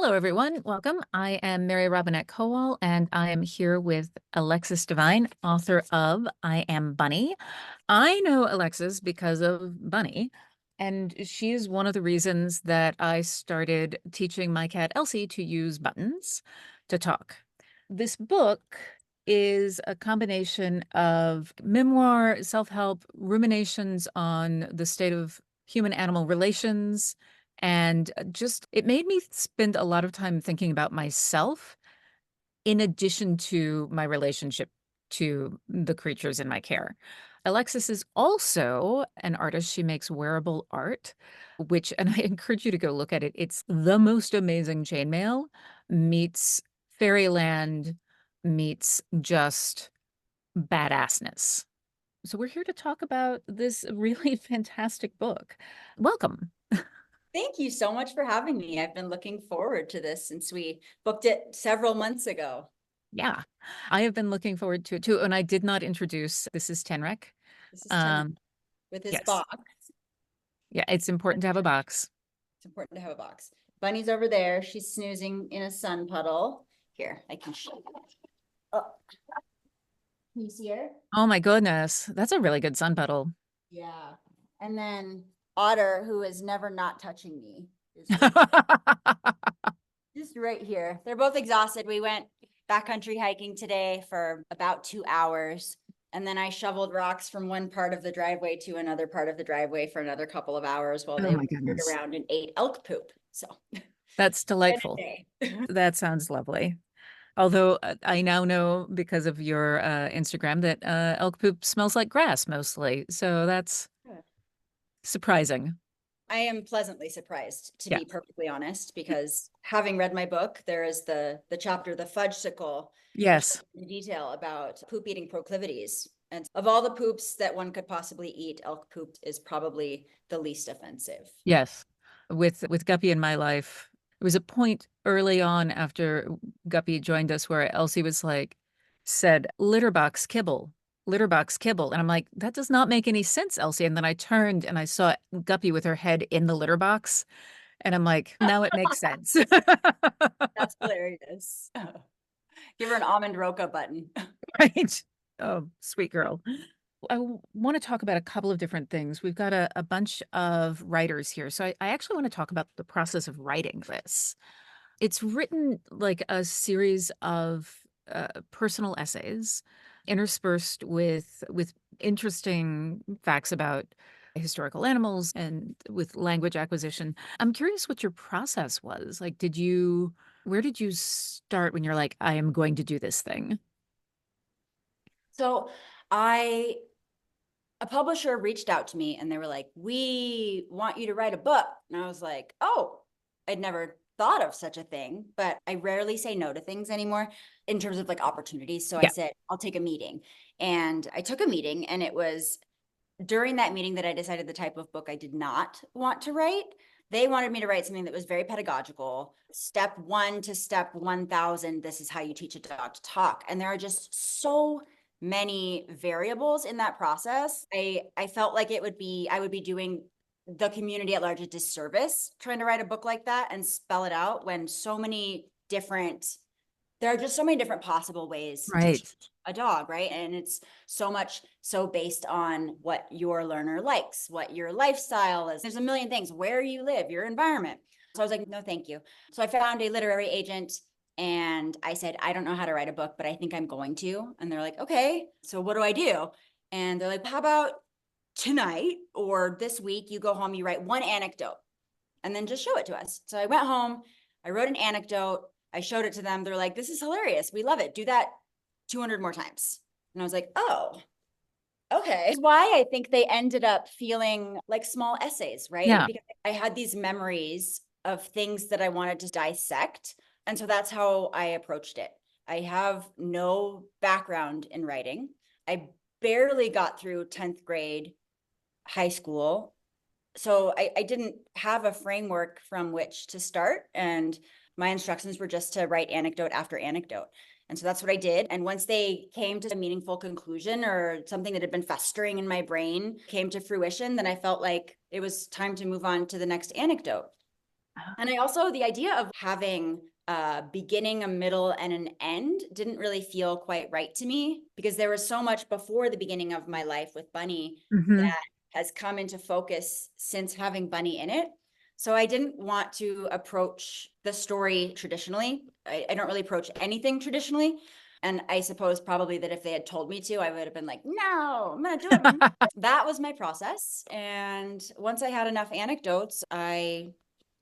Hello, everyone. Welcome. I am Mary Robinette Kowal, and I am here with Alexis Devine, author of I Am Bunny. I know Alexis because of Bunny, and she is one of the reasons that I started teaching my cat Elsie to use buttons to talk. This book is a combination of memoir, self-help, ruminations on the state of human-animal relations, and just it made me spend a lot of time thinking about myself in addition to my relationship to the creatures in my care. Alexis is also an artist. She makes wearable art, and I encourage you to go look at it. It's the most amazing chainmail meets fairyland meets just badassness. So we're here to talk about this really fantastic book. Welcome. Thank you so much for having me. I've been looking forward to this since we booked it several months ago. Yeah, I have been looking forward to it too. And I did not introduce, this is Tenrec. This is Tim Um, with his yes. box. Yeah, it's important to have a box. It's important to have a box. Bunny's over there. She's snoozing in a sun puddle. Here, I can show you. Oh, can you see her? Oh my goodness. That's a really good sun puddle. Yeah. And then Otter, who is never not touching me, is just right here. They're both exhausted. We went backcountry hiking today for about 2 hours. And then I shoveled rocks from one part of the driveway to another part of the driveway for another couple of hours while Oh they my wandered goodness. around and ate elk poop. So That's delightful. That sounds lovely. Although I now know because of your Instagram that elk poop smells like grass mostly. So that's surprising. I am pleasantly surprised, to Yeah. be perfectly honest, because having read my book, there is the chapter, The Fudgesicle, which Yes. goes into detail about poop eating proclivities. And of all the poops that one could possibly eat, elk poop is probably the least offensive. Yes. With Guppy in my life, there was a point early on after Guppy joined us where Elsie was like, said, litter box kibble, litter box kibble. And I'm like, that does not make any sense, Elsie. And then I turned and I saw Guppy with her head in the litter box. And I'm like, now it makes sense. That's hilarious. Give her an almond roca button. Right. Oh, sweet girl. I want to talk about a couple of different things. We've got a bunch of writers here. So I actually want to talk about the process of writing this. It's written like a series of personal essays interspersed with interesting facts about historical animals and with language acquisition. I'm curious what your process was. Like, where did you start when you're like, I am going to do this thing? So a publisher reached out to me and they were like, we want you to write a book. And I was like, oh, I'd never thought of such a thing, but I rarely say no to things anymore in terms of like opportunities. So I Yeah. said, I'll take a meeting. And I took a meeting, and it was during that meeting that I decided the type of book I did not want to write. They wanted me to write something that was very pedagogical. Step 1 to step 1,000, this is how you teach a dog to talk. And there are just so many variables in that process. I felt like I would be doing the community at large a disservice trying to write a book like that and spell it out when there are just so many different possible ways to Right. teach a dog, right? And it's so much so based on what your learner likes, what your lifestyle is. There's a million things, where you live, your environment. So I was like, no, thank you. So I found a literary agent and I said, I don't know how to write a book, but I think I'm going to. And they're like, okay, so what do I do? And they're like, how about tonight or this week, you go home, you write one anecdote and then just show it to us. So I went home, I wrote an anecdote, I showed it to them. They're like, this is hilarious. We love it. Do that 200 more times. And I was like, oh, okay. That's why I think they ended up feeling like small essays, right? Yeah. Because I had these memories of things that I wanted to dissect. And so that's how I approached it. I have no background in writing. I barely got through 10th grade high school. So I didn't have a framework from which to start. And my instructions were just to write anecdote after anecdote. And so that's what I did. And once they came to a meaningful conclusion or something that had been festering in my brain came to fruition, then I felt like it was time to move on to the next anecdote. And I also, the idea of having a beginning, a middle, and an end didn't really feel quite right to me, because there was so much before the beginning of my life with Bunny Hmm. that has come into focus since having Bunny in it. So I didn't want to approach the story traditionally. I don't really approach anything traditionally. And I suppose probably that if they had told me to, I would have been like, no, I'm going to do it. That was my process. And once I had enough anecdotes, I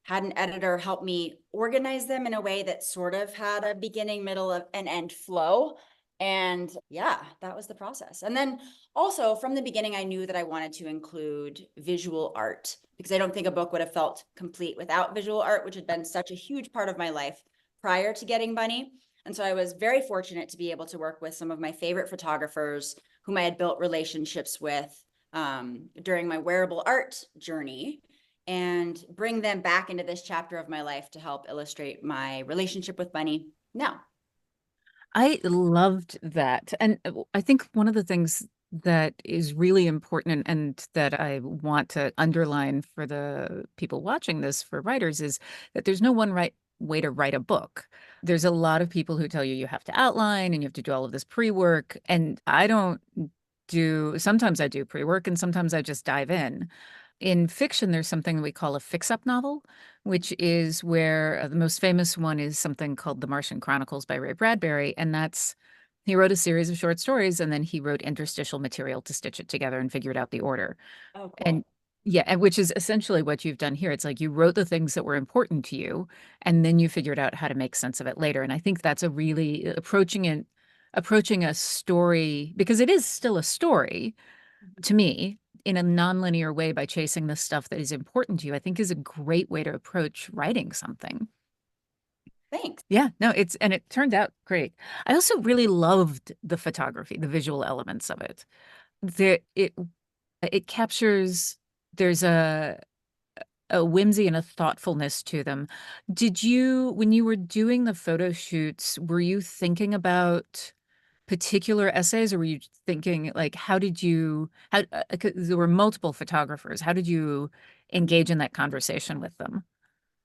had an editor help me organize them in a way that sort of had a beginning, middle, of an end flow. And yeah, that was the process. And then also from the beginning, I knew that I wanted to include visual art, because I don't think a book would have felt complete without visual art, which had been such a huge part of my life prior to getting Bunny. And so I was very fortunate to be able to work with some of my favorite photographers whom I had built relationships with during my wearable art journey, and bring them back into this chapter of my life to help illustrate my relationship with Bunny now. I loved that. And I think one of the things that is really important and that I want to underline for the people watching this, for writers, is that there's no one right way to write a book. There's a lot of people who tell you you have to outline and you have to do all of this pre-work. And I don't do, sometimes I do pre-work and sometimes I just dive in. In fiction, there's something we call a fix-up novel, which is where the most famous one is something called The Martian Chronicles by Ray Bradbury. And that's, he wrote a series of short stories and then he wrote interstitial material to stitch it together and figured out the order. Oh, And cool. yeah, and which is essentially what you've done here. It's like you wrote the things that were important to you and then you figured out how to make sense of it later. And I think that's a really approaching a story, because it is still a story to me, in a nonlinear way by chasing the stuff that is important to you, I think is a great way to approach writing something. Thanks. Yeah, no, and it turned out great. I also really loved the photography, the visual elements of it. It captures, there's a whimsy and a thoughtfulness to them. Did you, when you were doing the photo shoots, were you thinking about particular essays, or were you thinking like how 'cause there were multiple photographers, how did you engage in that conversation with them?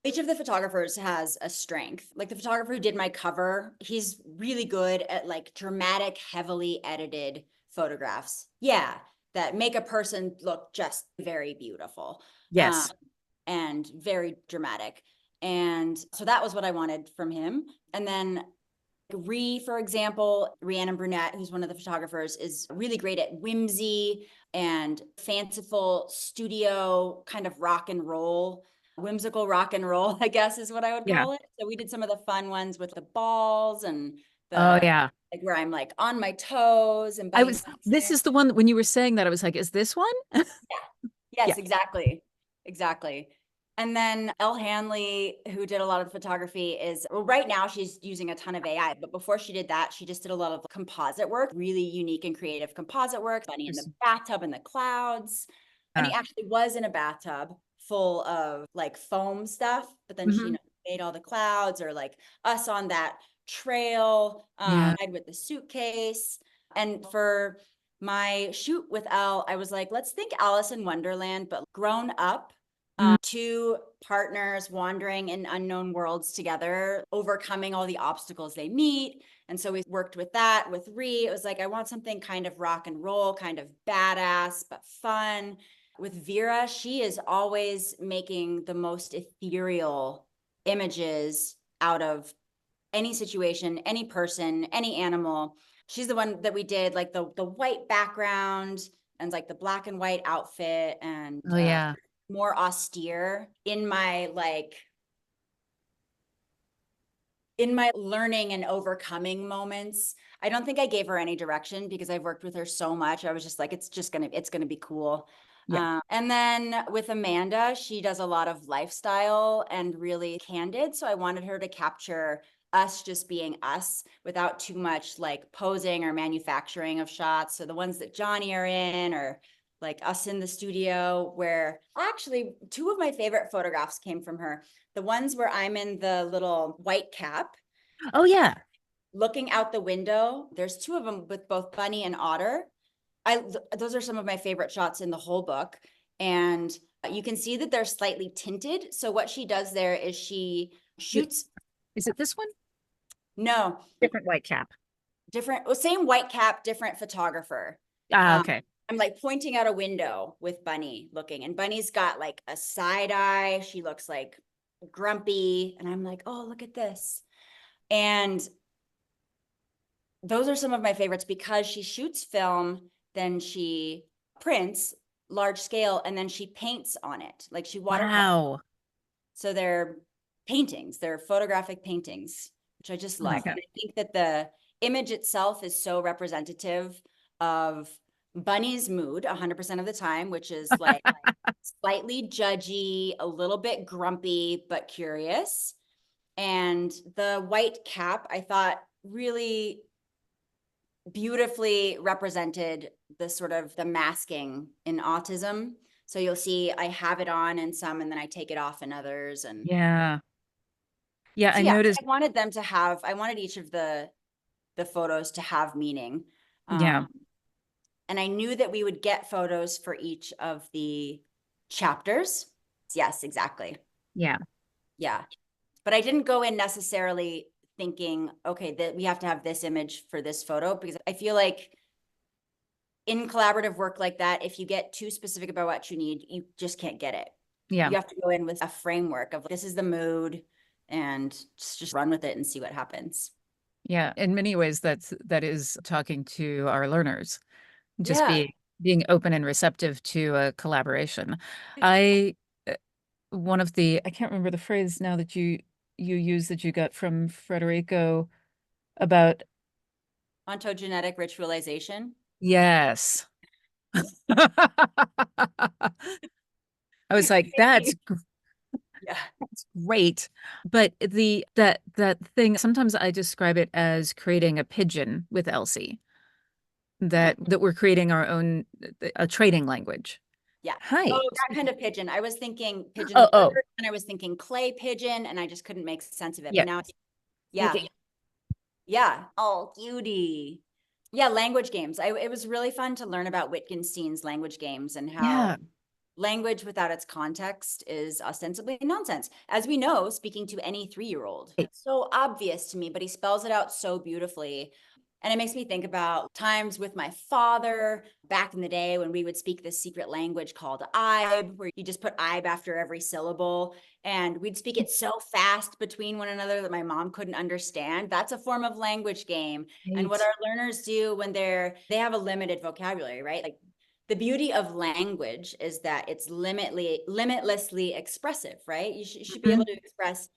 Each of the photographers has a strength. Like the photographer who did my cover, he's really good at like dramatic, heavily edited photographs. Yeah, that make a person look just very beautiful. Um, Yes. and very dramatic. And so that was what I wanted from him. And then for example, Rhiannon Brunette, who's one of the photographers, is really great at whimsy and fanciful studio kind of rock and roll, whimsical rock and roll, I guess is what I would Yeah. call it. So we did some of the fun ones with the balls and Oh the yeah. like where I'm like on my toes and I Bunny's was, this downstairs. is the one that when you were saying that, I was like, is this one? Yes, Yeah. exactly. Exactly. And then Elle Hanley, who did a lot of photography, is well, right now she's using a ton of AI, but before she did that, she just did a lot of composite work, really unique and creative composite work. Bunny in the bathtub in the clouds. Yeah. Bunny actually was in a bathtub full of like foam stuff, but then she Mhm. made all the clouds, or like us on that trail, Yeah. with the suitcase. And for my shoot with Elle, I was like, let's think Alice in Wonderland, but grown up, Mm. two partners wandering in unknown worlds together, overcoming all the obstacles they meet. And so we worked with that with Ree. It was like, I want something kind of rock and roll, kind of badass, but fun. With Vera, she is always making the most ethereal images out of any situation, any person, any animal. She's the one that we did like the white background and like the black and white outfit, and Oh yeah. more austere in my learning and overcoming moments. I don't think I gave her any direction because I've worked with her so much. I was just like, it's gonna be cool. Yeah. And then with Amanda, she does a lot of lifestyle and really candid. So I wanted her to capture us just being us without too much like posing or manufacturing of shots. So the ones that Johnny are in, or like us in the studio, where actually two of my favorite photographs came from her. The ones where I'm in the little white cap Oh yeah. looking out the window. There's two of them with both Bunny and Otter. Those are some of my favorite shots in the whole book. And You can see that they're slightly tinted. So what she does there is she shoots, Is it this one? no, Different white cap. different, well, same white cap, different photographer. Ah, okay. I'm like pointing out a window with Bunny looking, and Bunny's got like a side eye. She looks like grumpy, and I'm like, oh, look at this. And those are some of my favorites because she shoots film, then she prints large scale, and then she paints on it. Like she watercolor. Wow. So they're paintings, they're photographic paintings, which I just Oh my love. God. And I think that the image itself is so representative of Bunny's mood 100% of the time, which is like slightly judgy, a little bit grumpy, but curious. And the white cap, I thought really beautifully represented the sort of the masking in autism. So you'll see I have it on in some and then I take it off in others. And Yeah. Yeah, so I yeah, noticed. I wanted each of the photos to have meaning. Yeah. And I knew that we would get photos for each of the chapters. Yes, exactly. Yeah. Yeah. But I didn't go in necessarily thinking, okay, that we have to have this image for this photo, because I feel like in collaborative work like that, if you get too specific about what you need, you just can't get it. Yeah. You have to go in with a framework of this is the mood and just run with it and see what happens. Yeah. In many ways, that is talking to our learners, just Yeah. being open and receptive to a collaboration. I one of the I can't remember the phrase now that you use that you got from Federico about Ontogenetic ritualization. yes. I was like, that's Yeah. great. But that thing, sometimes I describe it as creating a pigeon with Elsie, that we're creating our own a trading language. Yeah. Hi. Oh, that kind of pigeon. I was thinking pigeon Oh, bird, oh, and I was thinking clay pigeon, and I just couldn't make sense of it. yeah. But now, yeah, yeah. Oh, cutie. Yeah, language games. It was really fun to learn about Wittgenstein's language games and how Yeah. language without its context is ostensibly nonsense. As we know, speaking to any 3-year-old, it's so obvious to me, but he spells it out so beautifully. And it makes me think about times with my father back in the day when we would speak this secret language called Ibe, where you just put Ibe after every syllable. And we'd speak it so fast between one another that my mom couldn't understand. That's a form of language game. And what Right. our learners do when they have a limited vocabulary, right? Like the beauty of language is that it's limitlessly expressive, right? You should be able Mhm. to express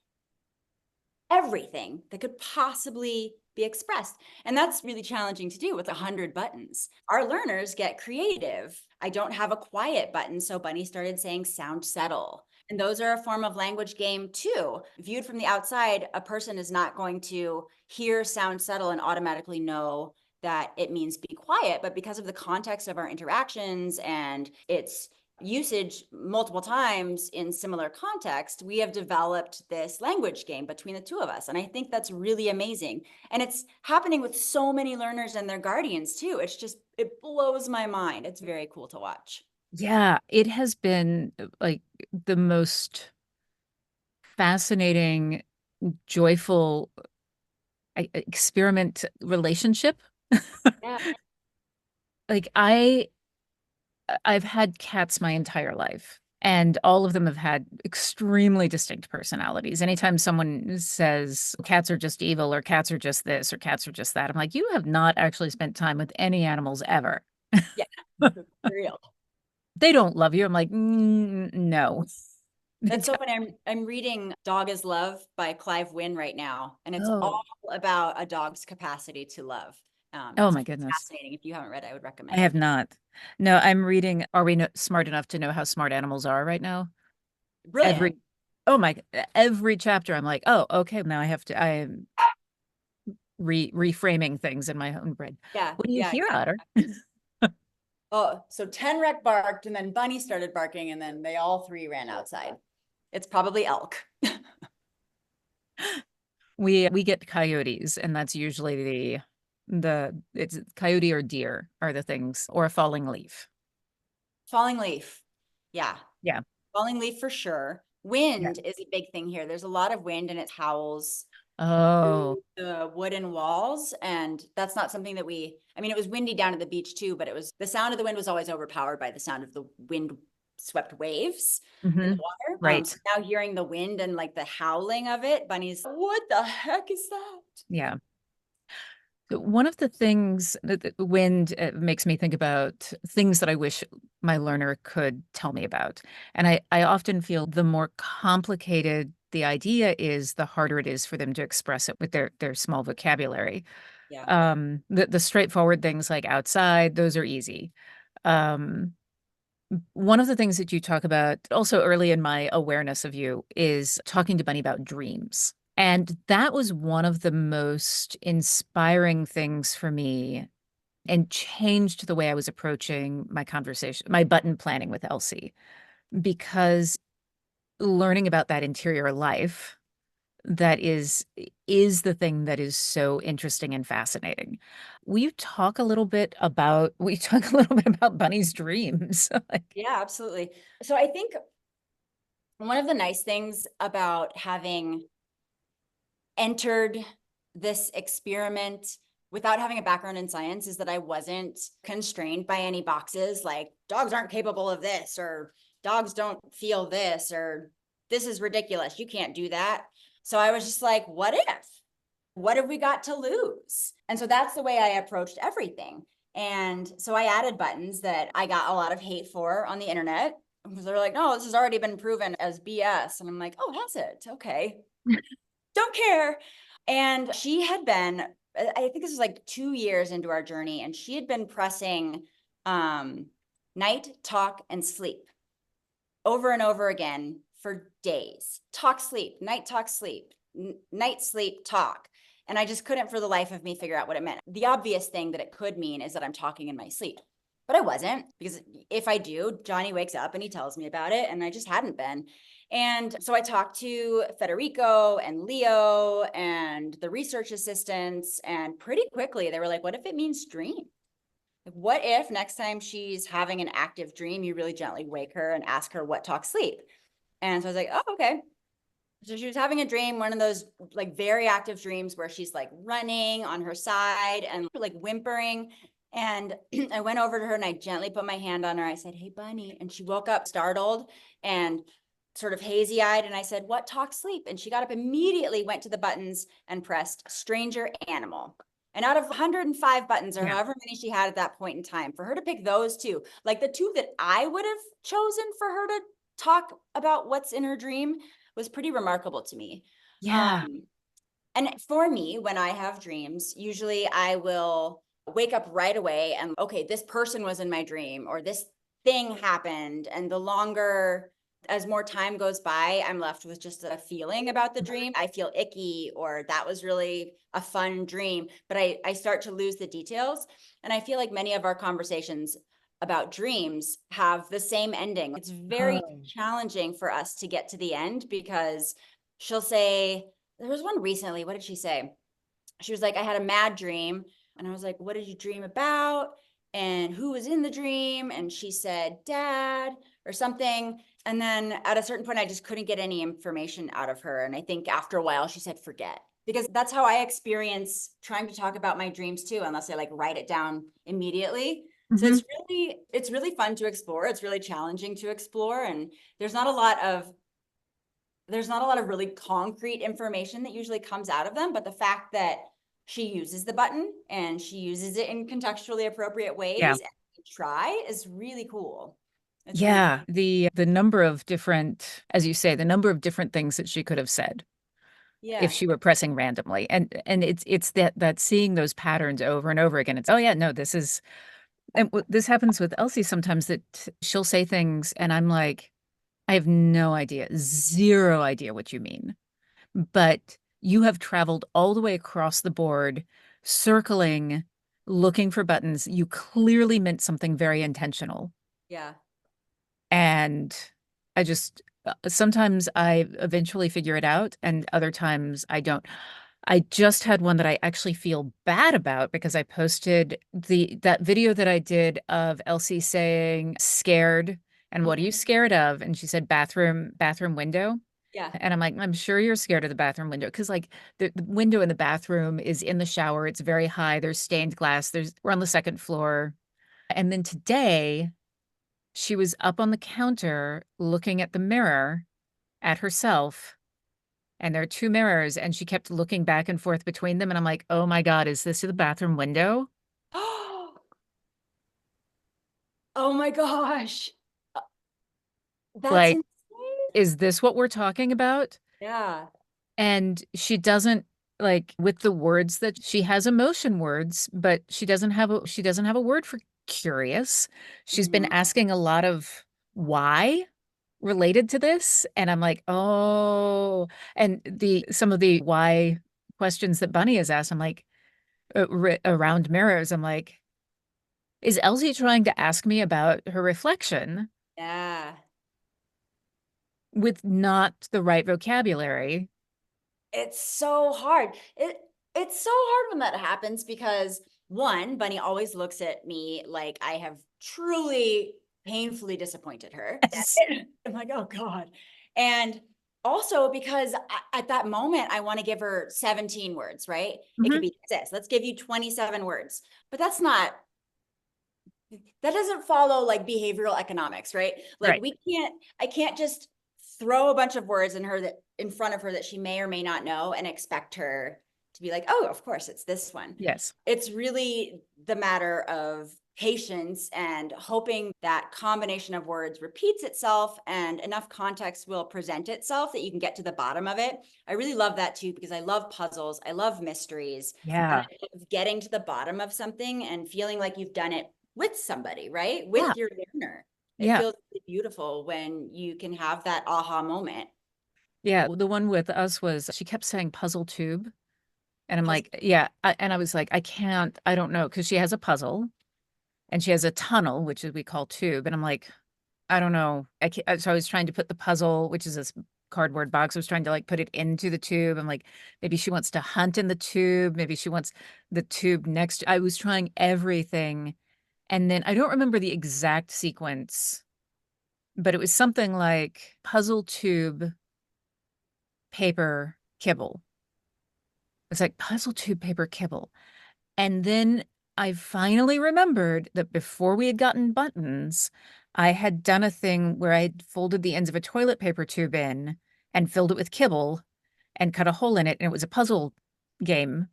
everything that could possibly be expressed. And that's really challenging to do with 100 buttons. Our learners get creative. I don't have a quiet button, so Bunny started saying sound settle. And those are a form of language game too. Viewed from the outside, a person is not going to hear sound settle and automatically know that it means be quiet. But because of the context of our interactions and its usage multiple times in similar context, we have developed this language game between the two of us. And I think that's really amazing. And it's happening with so many learners and their guardians too. It blows my mind. It's very cool to watch. Yeah, it has been like the most fascinating, joyful experiment relationship. Yeah. Like I've had cats my entire life, and all of them have had extremely distinct personalities. Anytime someone says cats are just evil or cats are just this or cats are just that, I'm like, you have not actually spent time with any animals ever. Yeah. For real. They don't love you. I'm like, no. They That's so don't. funny. I'm reading Dog is Love by Clive Wynne right now, and it's all Oh, about a dog's capacity to love. oh It's my goodness. fascinating. If you haven't read it, I would I recommend. have not. No, I'm reading. Are we smart enough to know how smart animals are right now? Brilliant. Every, oh my, every chapter, I'm like, oh, okay, now I am reframing things in my own brain. Yeah, What do you yeah, hear, exactly. Otter? Oh, so Tenrec barked and then Bunny started barking and then they all three ran outside. It's probably elk. We get coyotes, and that's usually the it's coyote or deer are the things, or a falling leaf. Falling leaf. Yeah. Yeah. falling leaf for sure. Yeah. Wind is a big thing here. There's a lot of wind and it howls Oh. through the wooden walls. And that's not something that I mean, it was windy down at the beach too, but the sound of the wind was always overpowered by the sound of the wind swept waves in the Hmm. water. So Right. now hearing the wind and like the howling of it, Bunny's, what the heck is that? Yeah. One of the things that the wind makes me think about things that I wish my learner could tell me about. And I often feel the more complicated the idea is, the harder it is for them to express it with their small vocabulary. Yeah. The straightforward things like outside, those are easy. Um, One of the things that you talk about also early in my awareness of you is talking to Bunny about dreams. And that was one of the most inspiring things for me and changed the way I was approaching my conversation, my button planning with Elsie, because learning about that interior life that is the thing that is so interesting and fascinating. Will you talk a little bit about Bunny's dreams? Like, Yeah, absolutely. So I think one of the nice things about having entered this experiment without having a background in science is that I wasn't constrained by any boxes like dogs aren't capable of this, or dogs don't feel this, or this is ridiculous. You can't do that. So I was just like, what if? What have we got to lose? And so that's the way I approached everything. And so I added buttons that I got a lot of hate for on the internet because they're like, no, this has already been proven as BS. And I'm like, oh, has it? Okay. Don't care. And she had been, I think this was like 2 years into our journey, and she had been pressing night, talk, and sleep over and over again for days. Talk, sleep, night, talk, sleep, night, sleep, talk. And I just couldn't for the life of me figure out what it meant. The obvious thing that it could mean is that I'm talking in my sleep. But I wasn't, because if I do, Johnny wakes up and he tells me about it, and I just hadn't been. And so I talked to Federico and Leo and the research assistants, and pretty quickly they were like, what if it means dream? Like, what if next time she's having an active dream, you really gently wake her and ask her what talks sleep? And so I was like, oh, okay. So she was having a dream, one of those like very active dreams where she's like running on her side and like whimpering. And I went over to her and I gently put my hand on her. I said, hey, Bunny. And she woke up startled and sort of hazy eyed. And I said, what talks sleep? And she got up immediately, went to the buttons and pressed stranger animal. And out of 105 buttons or yeah. however many she had at that point in time, for her to pick those two, like the two that I would have chosen for her to talk about what's in her dream, was pretty remarkable to me. Yeah. And for me, when I have dreams, usually I will wake up right away and, okay, this person was in my dream or this thing happened. And the longer, as more time goes by, I'm left with just a feeling about the dream. I feel icky, or that was really a fun dream, but I start to lose the details. And I feel like many of our conversations about dreams have the same ending. It's very Oh. challenging for us to get to the end because she'll say, there was one recently. What did she say? She was like, I had a mad dream. And I was like, what did you dream about? And who was in the dream? And she said, Dad, or something. And then at a certain point, I just couldn't get any information out of her. And I think after a while, she said, forget. Because that's how I experience trying to talk about my dreams too, unless I like write it down immediately. So Hmm. it's really fun to explore. It's really challenging to explore. And there's not a lot of really concrete information that usually comes out of them, but the fact that she uses the button and she uses it in contextually appropriate Yeah. ways and try is really cool. It's really cool. Yeah. The number of different, as you say, the number of different things that she could have said if Yeah. she were pressing randomly. And it's that seeing those patterns over and over again. It's, oh yeah, no, this is, and this happens with Elsie sometimes, that she'll say things and I'm like, I have no idea, zero idea what you mean. But you have traveled all the way across the board, circling, looking for buttons. You clearly meant something very intentional. Yeah. And sometimes I eventually figure it out, and other times I don't. I just had one that I actually feel bad about because I posted that video that I did of Elsie saying scared And what are you Mhm. scared of? And she said, bathroom window. Yeah. And I'm like, I'm sure you're scared of the bathroom window. Cause like the window in the bathroom is in the shower. It's very high. There's stained glass. We're on the second floor. And then today she was up on the counter looking at the mirror at herself. And there are two mirrors, and she kept looking back and forth between them. And I'm like, oh my God, is this the bathroom window? Oh my gosh. Uh, That's Like, insane. is this what we're talking about? Yeah. And she doesn't like with the words that she has emotion words, but she doesn't have a word for curious. She's been Mhm. asking a lot of why related to this. And I'm like, oh, and the some of the why questions that Bunny has asked, I'm like, around mirrors, I'm like, is Elsie trying to ask me about her reflection Yeah. with not the right vocabulary? It's so hard. It's so hard when that happens because one, Bunny always looks at me like I have truly painfully disappointed her. Yes. I'm like, oh God. And also because at that moment, I want to give her 17 words, right? It could Mhm. be this. Let's give you 27 words. But that doesn't follow like behavioral economics, right? Like Right. I can't just throw a bunch of words in front of her that she may or may not know and expect her to be like, oh, of course, it's this one. Yes. It's really the matter of patience and hoping that combination of words repeats itself and enough context will present itself that you can get to the bottom of it. I really love that too because I love puzzles, I love mysteries, and Yeah. I love getting to the bottom of something and feeling like you've done it with somebody, right? Yeah. With your learner. It Yeah. feels really beautiful when you can have that aha moment. Yeah. The one with us was she kept saying puzzle tube. And I'm Puzzle. like, yeah. And I was like, I don't know. Cause she has a puzzle and she has a tunnel, which is we call tube. And I'm like, I don't know. So I was trying to put the puzzle, which is this cardboard box. I was trying to like put it into the tube. I'm like, maybe she wants to hunt in the tube. Maybe she wants the tube next. I was trying everything. And then I don't remember the exact sequence, but it was something like puzzle tube, paper, kibble. It's like puzzle tube, paper, kibble. And then I finally remembered that before we had gotten buttons, I had done a thing where I had folded the ends of a toilet paper tube in and filled it with kibble and cut a hole in it. And it was a puzzle game.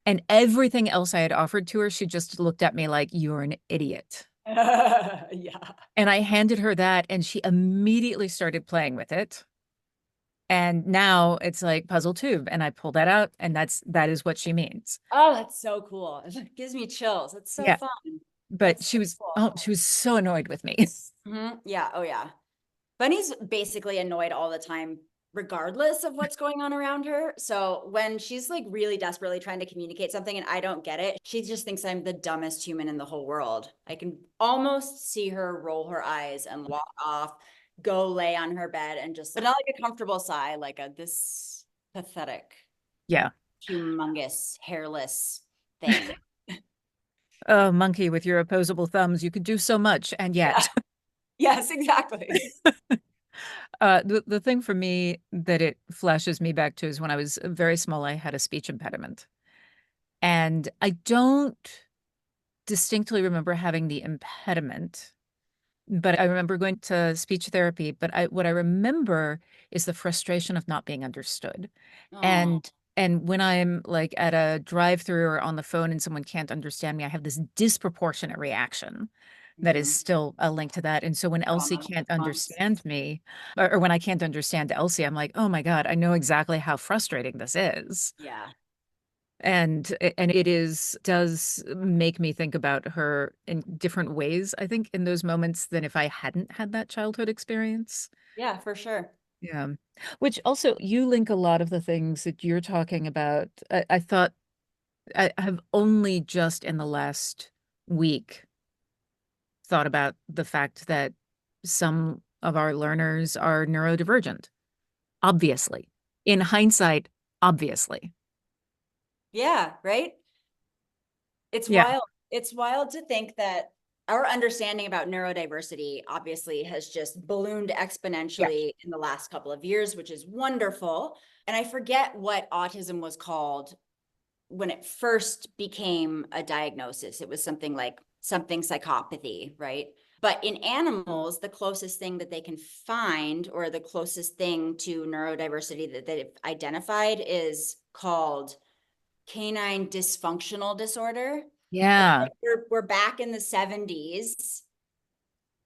And everything else I had offered to her, she just looked at me like, you're an idiot. Yeah. And I handed her that, and she immediately started playing with it. And now it's like puzzle tube. And I pull that out, and that is what she means. Oh, that's so cool. It gives me chills. It's so Yeah. fun. But That's so cool. she was so annoyed with me. Yeah. Oh, yeah. Bunny's basically annoyed all the time, regardless of what's going on around her. So when she's like really desperately trying to communicate something and I don't get it, she just thinks I'm the dumbest human in the whole world. I can almost see her roll her eyes and walk off, go lay on her bed and just, but not like a comfortable sigh, like this pathetic, Yeah. humongous, hairless thing. Oh, monkey with your opposable thumbs, you could do so much. And Yeah. yet, Yes, exactly. the thing for me that it flashes me back to is when I was very small, I had a speech impediment. And I don't distinctly remember having the impediment, but I remember going to speech therapy. But what I remember is the frustration of not being understood. Oh. And when I'm like at a drive-through or on the phone and someone can't understand me, I have this disproportionate reaction that is Mhm. still a link to that. And so when Elsie Trauma can't response. understand me, or when I can't understand Elsie, I'm like, oh my God, I know exactly how frustrating this is. Yeah. And it does make me think about her in different ways, I think, in those moments than if I hadn't had that childhood experience. Yeah, for sure. Yeah. Which also you link a lot of the things that you're talking about. I thought I have only just in the last week thought about the fact that some of our learners are neurodivergent, obviously. In hindsight, obviously. Yeah, right? It's Yeah. wild. It's wild to think that our understanding about neurodiversity obviously has just ballooned exponentially in the last couple of years, which is wonderful. And I forget what autism was called when it first became a diagnosis. It was something like something psychopathy, right? But in animals, the closest thing that they can find, or the closest thing to neurodiversity that they've identified, is called canine dysfunctional disorder. Yeah. We're back in the 70s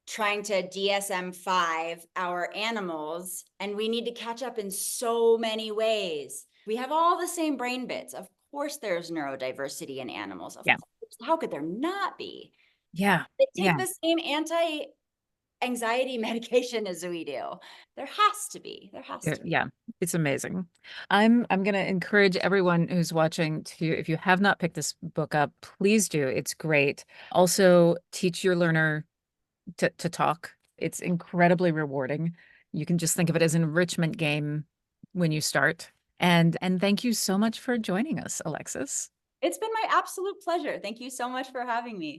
trying to DSM-5 our animals, and we need to catch up in so many ways. We have all the same brain bits. Of course, there's neurodiversity in animals. Of Yeah. course, how could there not be? Yeah. They Yeah. take the same anti-anxiety medication as we do. There has to be. There has to be. Yeah, it's amazing. I'm going to encourage everyone who's watching to, if you have not picked this book up, please do. It's great. Also, teach your learner to talk. It's incredibly rewarding. You can just think of it as an enrichment game when you start. And thank you so much for joining us, Alexis. It's been my absolute pleasure. Thank you so much for having me.